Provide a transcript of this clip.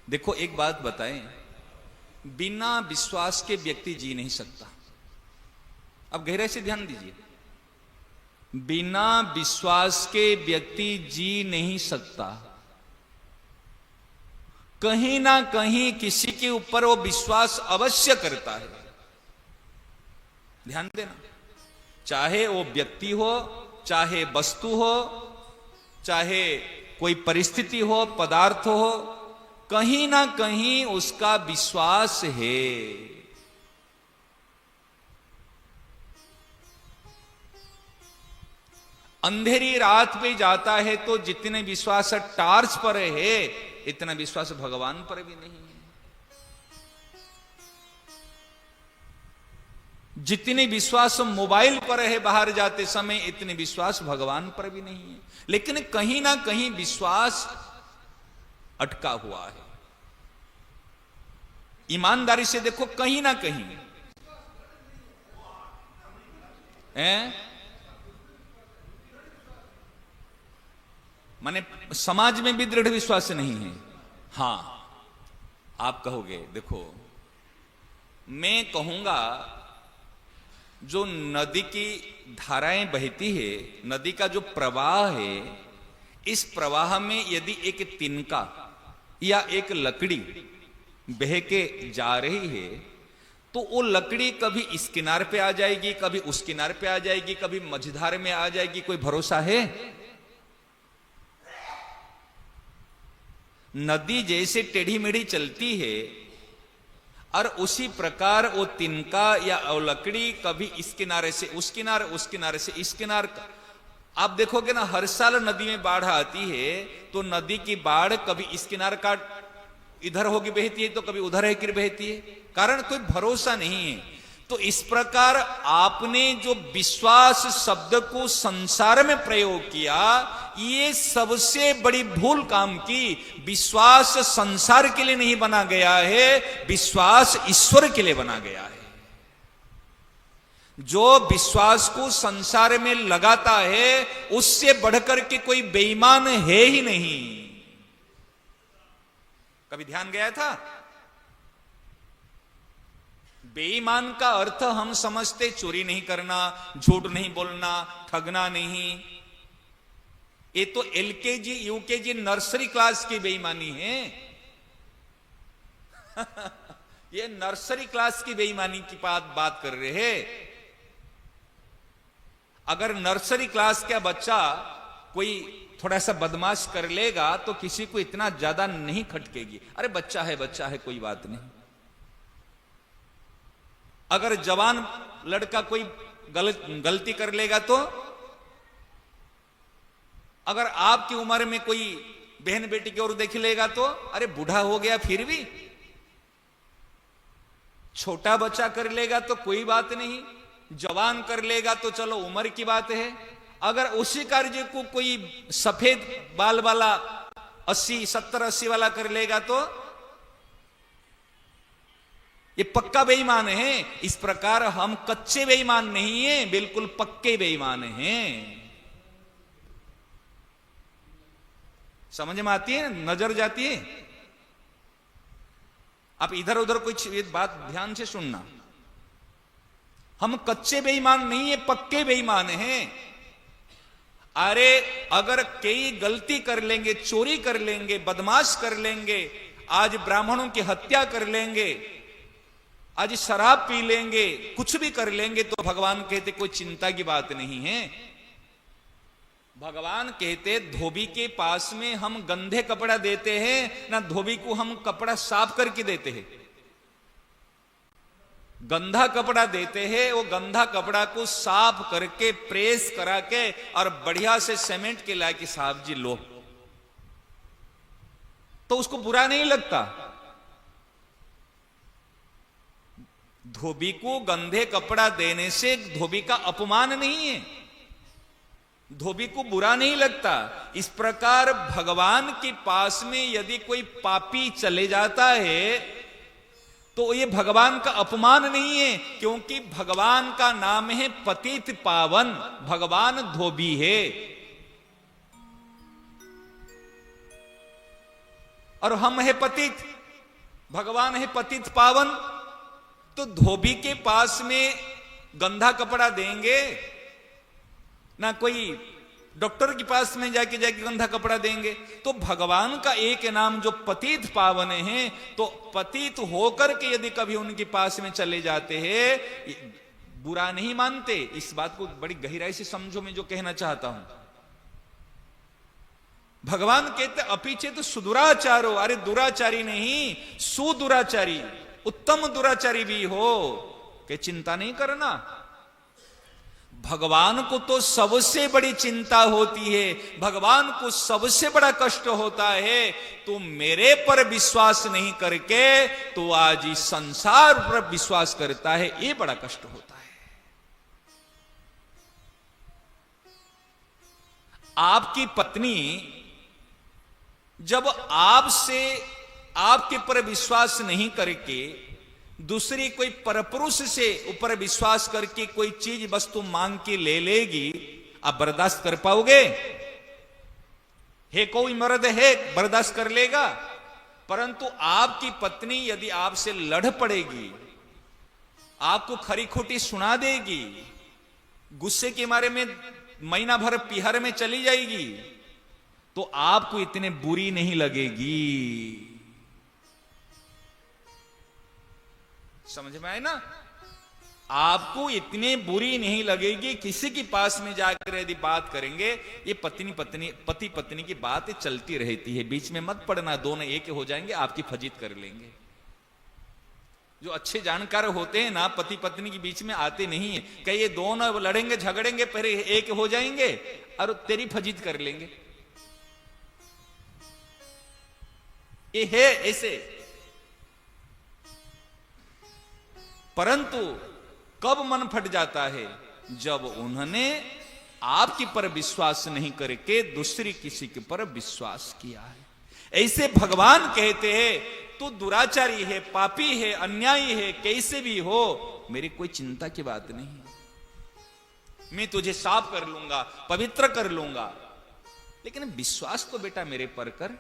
देखो एक बात बताएं, बिना विश्वास के व्यक्ति जी नहीं सकता। अब गहराई से ध्यान दीजिए, बिना विश्वास के व्यक्ति जी नहीं सकता। कहीं ना कहीं किसी के ऊपर वो विश्वास अवश्य करता है। ध्यान देना, चाहे वो व्यक्ति हो, चाहे वस्तु हो, चाहे कोई परिस्थिति हो, पदार्थ हो, कहीं ना कहीं उसका विश्वास है। अंधेरी रात पे जाता है तो जितने विश्वास टार्च पर है, इतना विश्वास भगवान पर भी नहीं है। जितने विश्वास मोबाइल पर है बाहर जाते समय, इतने विश्वास भगवान पर भी नहीं है। लेकिन कहीं ना कहीं विश्वास अटका हुआ है। ईमानदारी से देखो, कहीं ना कहीं माने समाज में भी दृढ़ विश्वास नहीं है। हां, आप कहोगे, देखो मैं कहूंगा, जो नदी की धाराएं बहती है, नदी का जो प्रवाह है, इस प्रवाह में यदि एक तिनका या एक लकड़ी बह के जा रही है, तो वो लकड़ी कभी इस किनार पे आ जाएगी, कभी उस किनार पे आ जाएगी, कभी मझधार में आ जाएगी, कोई भरोसा है? नदी जैसे टेढ़ी मेढ़ी चलती है, और उसी प्रकार वो तिनका या लकड़ी कभी इस किनारे से उस किनारे, उस किनारे से इस किनारे। आप देखोगे ना, हर साल नदी में बाढ़ आती है, तो नदी की बाढ़ कभी इस किनारे का इधर होगी बहती है, तो कभी उधर है कि बहती है, कारण कोई भरोसा नहीं है। तो इस प्रकार आपने जो विश्वास शब्द को संसार में प्रयोग किया, ये सबसे बड़ी भूल काम की। विश्वास संसार के लिए नहीं बना गया है, विश्वास ईश्वर के लिए बना गया है। जो विश्वास को संसार में लगाता है, उससे बढ़कर के कोई बेईमान है ही नहीं। कभी ध्यान गया था? बेईमान का अर्थ हम समझते चोरी नहीं करना, झूठ नहीं बोलना, ठगना नहीं। ये तो एलकेजी यूकेजी नर्सरी क्लास की बेईमानी है। ये नर्सरी क्लास की बेईमानी की बात कर रहे हैं। अगर नर्सरी क्लास का बच्चा कोई थोड़ा सा बदमाश कर लेगा तो किसी को इतना ज्यादा नहीं खटकेगी, अरे बच्चा है कोई बात नहीं। अगर जवान लड़का कोई गलती कर लेगा, तो अगर आपकी उम्र में कोई बहन बेटी की ओर देख लेगा तो अरे बूढ़ा हो गया फिर भी। छोटा बच्चा कर लेगा तो कोई बात नहीं, जवान कर लेगा तो चलो उम्र की बात है। अगर उसी कार्य को कोई सफेद बाल वाला 80 70 80 वाला कर लेगा तो ये पक्का बेईमान है। इस प्रकार हम कच्चे बेईमान नहीं है, बिल्कुल पक्के बेईमान हैं। समझ में आती है? नजर जाती है? आप इधर उधर कोई बात ध्यान से सुनना। हम कच्चे बेईमान नहीं है, पक्के बेईमान हैं। अरे अगर कई गलती कर लेंगे, चोरी कर लेंगे, बदमाश कर लेंगे, आज ब्राह्मणों की हत्या कर लेंगे, आज शराब पी लेंगे, कुछ भी कर लेंगे, तो भगवान कहते कोई चिंता की बात नहीं है। भगवान कहते धोबी के पास में हम गंदे कपड़ा देते हैं ना, धोबी को हम कपड़ा साफ करके देते हैं। गंदा कपड़ा देते हैं, वो गंदा कपड़ा को साफ करके प्रेस करा के और बढ़िया से सीमेंट के लाके साहब जी लो, तो उसको बुरा नहीं लगता। धोबी को गंदे कपड़ा देने से धोबी का अपमान नहीं है, धोबी को बुरा नहीं लगता। इस प्रकार भगवान के पास में यदि कोई पापी चले जाता है तो ये भगवान का अपमान नहीं है, क्योंकि भगवान का नाम है पतित पावन, भगवान धोबी है। और हम है पतित, भगवान है पतित पावन, तो धोबी के पास में गंदा कपड़ा देंगे ना, कोई डॉक्टर के पास में जाके गंदा कपड़ा देंगे। तो भगवान का एक नाम जो पतित पावन है, तो पतित होकर के यदि कभी उनके पास में चले जाते हैं, बुरा नहीं मानते। इस बात को बड़ी गहराई से समझो, मैं जो कहना चाहता हूं। भगवान कहते अपिचेत सुदुराचारो, अरे दुराचारी नहीं, सुदुराचारी, उत्तम दुराचारी भी हो कि चिंता नहीं करना। भगवान को तो सबसे बड़ी चिंता होती है, भगवान को सबसे बड़ा कष्ट होता है। तो मेरे पर विश्वास नहीं करके तो आज इस संसार पर विश्वास करता है, ये बड़ा कष्ट होता है। आपकी पत्नी जब आपसे आपके पर विश्वास नहीं करके दूसरी कोई परपुरुष से ऊपर विश्वास करके कोई चीज वस्तु मांग के ले लेगी, आप बर्दाश्त कर पाओगे? है कोई मर्द है बर्दाश्त कर लेगा? परंतु आपकी पत्नी यदि आपसे लड़ पड़ेगी, आपको खरी खोटी सुना देगी, गुस्से के मारे में महीना भर पिहर में चली जाएगी, तो आपको इतने बुरी नहीं लगेगी। समझ में आए ना? आपको इतनी बुरी नहीं लगेगी। किसी के पास में जाकर यदि बात करेंगे, ये पति पत्नी की बात चलती रहती है, बीच में मत पड़ना, दोनों एक हो जाएंगे, आपकी फजीत कर लेंगे। जो अच्छे जानकार होते हैं ना, पति पत्नी के बीच में आते नहीं है, कहीं ये दोनों लड़ेंगे झगड़ेंगे, पहले एक हो जाएंगे और तेरी फजीत कर लेंगे। ये है ऐसे। परंतु कब मन फट जाता है? जब उन्होंने आपके पर विश्वास नहीं करके दूसरी किसी के पर विश्वास किया है। ऐसे भगवान कहते हैं तू दुराचारी है, पापी है, अन्यायी है, कैसे भी हो, मेरी कोई चिंता की बात नहीं, मैं तुझे साफ कर लूंगा, पवित्र कर लूंगा, लेकिन विश्वास तो बेटा मेरे पर कर।